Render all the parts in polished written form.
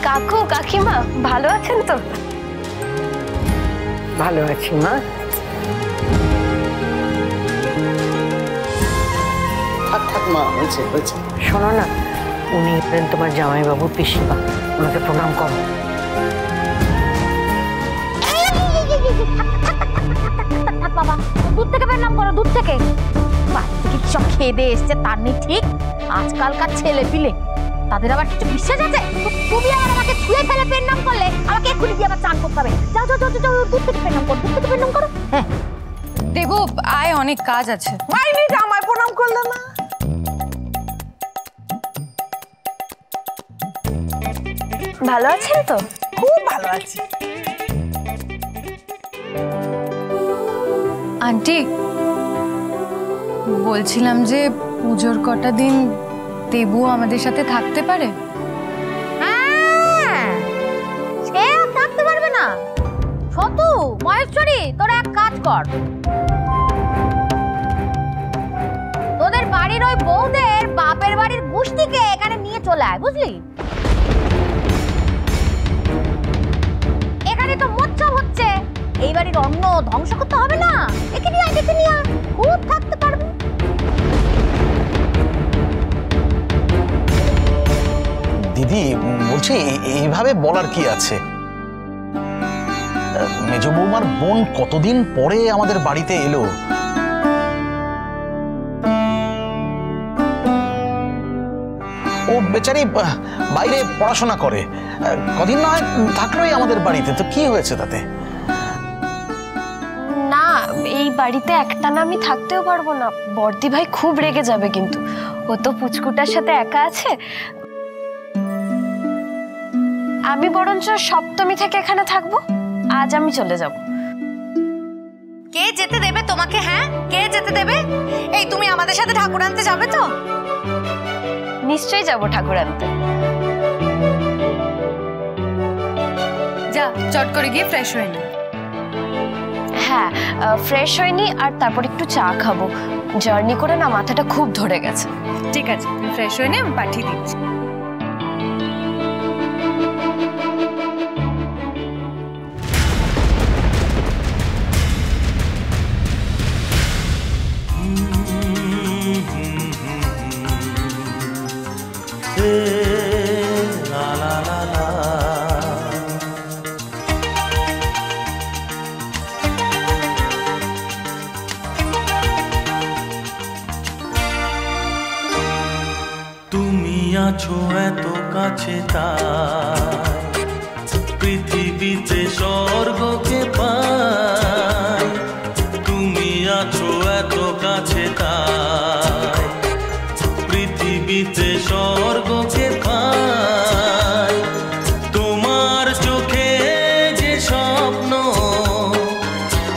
কাকু কাকিমা ভালো আছেন তো? ভালো আছি মা। থাক মা, হয়েছে হয়েছে। শোনো না, উনি তোমার জামাইবাবু পিসিমা, ওনাকে প্রণাম করো। বাবা দুধ থেকে প্রণাম করো, দুধ থেকে। বাড়ি থেকে সব খেয়ে দিয়ে এসছে, তার নেই ঠিক। আজকালকার ছেলে পিলে তাদের আবার কিছু বিশ্বাস আছে? তুমি আবার আমাকে ছুঁয়ে ফেলে প্রণাম করলে আমাকে এক্ষুনি গিয়ে আবার চান করতে হবে। যাও যাও যাও যাও, দুধ থেকে প্রণাম করো, দুধ থেকে প্রণাম করো। হ্যাঁ দেবু, আয়, অনেক কাজ আছে। মাইনি জামাই প্রণাম করলে না? ভালো আছেন তো? খুব ভালো আছি। আন্টি, বলছিলাম যে পুজোর কটা দিন দেবু আমাদের সাথে থাকতে পারে? হ্যাঁ, সে থাকতে পারবে না। ছোটু, মহেশ্বরী, তোরা এক কাজ কর, তোদের বাড়ির ওই বউদের বাপের বাড়ির গোষ্ঠীকে এখানে নিয়ে চলে আয়, বুঝলি? এখানে তো মোৎসব হচ্ছে, এই বাড়ির অন্ন ধ্বংস করতে হবে না। একে নিয়ে আয়, একে নিয়ে আয়, খুব থাকতে পারবে। দিদি বলছি, এইভাবে বলার কি আছে? মেজ বৌমার বোন কতদিন পরে আমাদের বাড়িতে এলো। ও বেচারি বাইরে পড়াশোনা করে, কদিন নয় থাকলোই আমাদের বাড়িতে, তো কি হয়েছে তাতে? না, এই বাড়িতে একটানা আমি থাকতেও পারবো না, বর্দি ভাই খুব রেগে যাবে। কিন্তু ও তো পুচকুটার সাথে একা আছে। আমি বরঞ্চ সপ্তমী থেকে এখানে থাকবো। আজ আমি চলে যাব। কে যেতে দেবে তোমাকে? হ্যাঁ, কে যেতে দেবে? এই তুমি আমাদের সাথে ঠাকুর আনতে যাবে তো? নিশ্চয়ই যাব ঠাকুর আনতে। যা, চট করে গিয়ে ফ্রেশ হয়ে নে। হ্যাঁ, ফ্রেশ হয়নি, আর তারপর একটু চা খাবো। জার্নি করে না মাথাটা খুব ধরে গেছে। ঠিক আছে, তুমি ফ্রেশ হয়ে নে, আমি পাঠিয়ে দিচ্ছি। তুমি আছো এত কাছে, তাই পৃথিবীতে স্বর্গকে পাই। তুমি আছো এত কাছে, তাই পৃথিবীতে স্বর্গকে পাই। তোমার চোখে যে স্বপ্ন,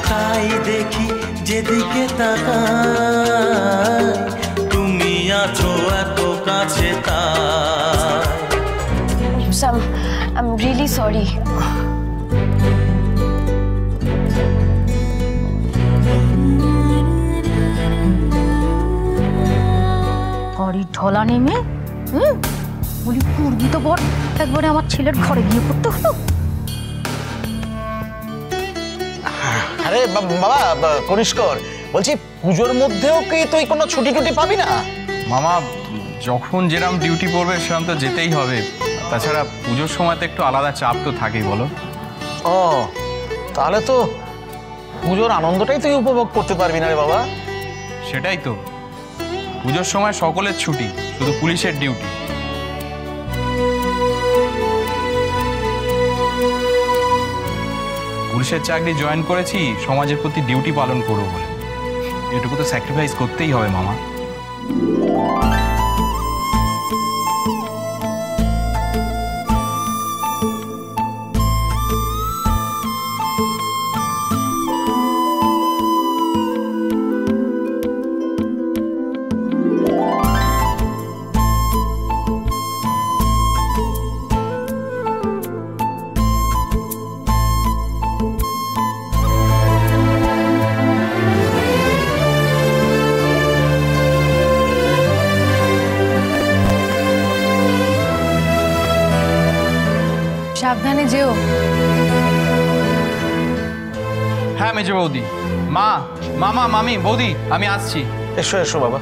তাই দেখি যেদিকে তাকাই। তুমি আছো এত কাছে, তাই। I'm really sorry. ঘরে ঢলা নেমে বলি পূর্বি তো বড়, একবারে আমার ছেলের ঘরে গিয়ে পড়তে হলো। আরে বাবা কনিষ্কর, বলছি পুজোর মধ্যেও কি তুই কোনো ছুটি টুটি পাবি না? মামা, যখন যেরকম ডিউটি পড়বে সেরকম তো যেতেই হবে। তাছাড়া পুজোর সময় তো একটু আলাদা চাপ তো থাকেই, বলো। ও, তাহলে তো পুজোর আনন্দটাই তুই উপভোগ করতে পারবি না রে বাবা। সেটাই তো, পুজোর সময় সকলের ছুটি, শুধু পুলিশের ডিউটি। পুলিশের চাকরি জয়েন করেছি সমাজের প্রতি ডিউটি পালন করবো বলে। এটুকু তো স্যাক্রিফাইস করতেই হবে মামা। সাবধানে যেও। হ্যাঁ মেজো বৌদি, মা, মামা, মামি, বৌদি, আমি আসছি। এসো এসো বাবা।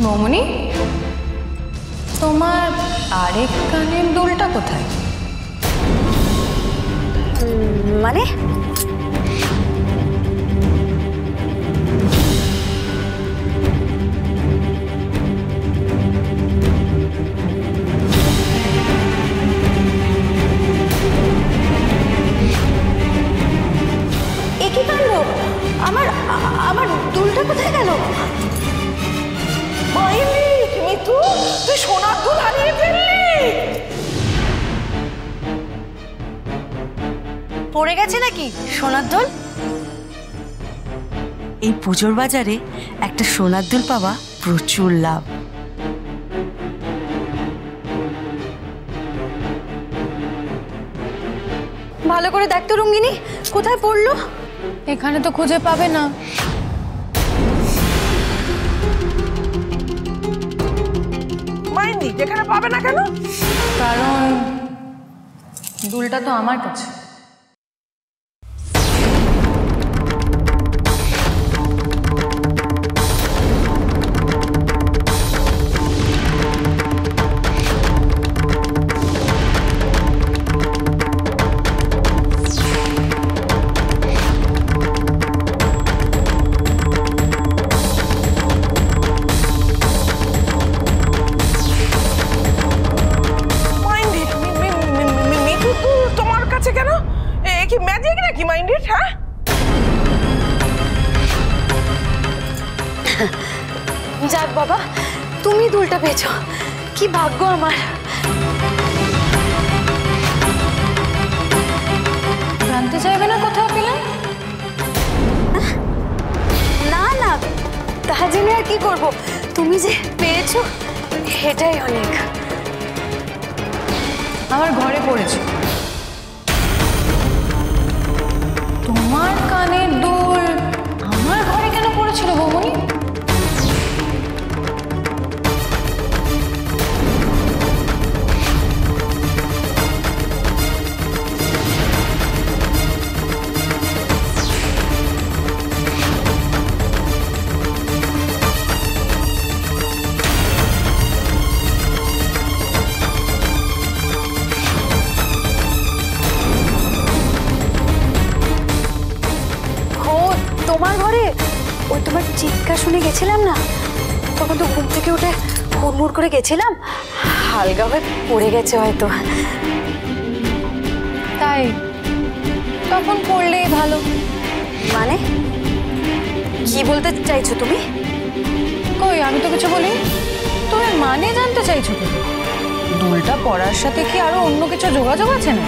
মৌমনি, তোমার আরেক কানের দুলটা কোথায়? মানে এ কি কাণ্ড? আমার আমার দুলটা কোথায় গেল? মিতু, তুই সোনার দুল হারিয়ে ফেললি। পড়ে গেছে নাকি সোনার দুল? এই পুজোর বাজারে একটা সোনার দুল পাওয়া প্রচুর লাভ। ভালো করে দেখ তো রঙ্গিনী, কোথায় পড়লো? এখানে তো খুঁজে পাবে না। মাইন্দি, যেখানে পাবে না কেন? কারণ দুলটা তো আমার কাছে। যাক বাবা, তুমি দুলটা পেয়েছো, কি ভাগ্য আমার। জানতে চাইবে না কোথায় পেলাম? না না, তা জেনে আর কি করবো, তুমি যে পেয়েছো এটাই অনেক। আমার ঘরে পড়েছে। তোমার কানের দুল আমার ঘরে কেন পড়েছিল বৌমনি? তোমার ঘরে? ওই তোমার চিৎকার শুনে গেছিলাম না, তখন তো ঘুম থেকে উঠে হুড়মুড় করে গেছিলাম, হালকা হয়ে পড়ে গেছে হয়তো। তাই তখন পড়লেই ভালো। মানে কি বলতে চাইছো তুমি? কই, আমি তো কিছু বলিনি। তুমি মানে জানতে চাইছো কি? দুলটা পড়ার সাথে কি আরো অন্য কিছু যোগাযোগ আছে না?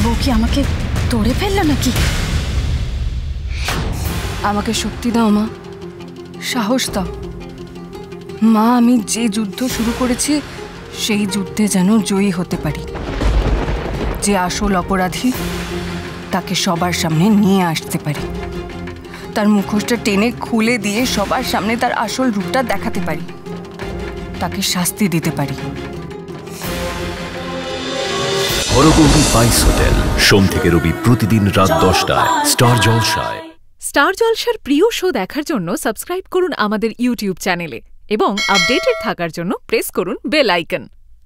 বউ কি আমাকে তোড়ে ফেললো নাকি? আমাকে শক্তি দাও মা, সাহস দাও মা। আমি যে যুদ্ধ শুরু করেছি সেই যুদ্ধে যেন জয়ী হতে পারি। যে আসল অপরাধী তাকে সবার সামনে নিয়ে আসতে পারি, তার মুখোশটা টেনে খুলে দিয়ে সবার সামনে তার আসল রূপটা দেখাতে পারি, তাকে শাস্তি দিতে পারি। হরগৌরী স্পাইস হোটেল, সোম থেকে রবি প্রতিদিন রাত 10টায় স্টার জলসায়। স্টার জলসার প্রিয় শো দেখার জন্য সাবস্ক্রাইব করুন আমাদের ইউটিউব চ্যানেলে এবং আপডেটেড থাকার জন্য প্রেস করুন বেল আইকন।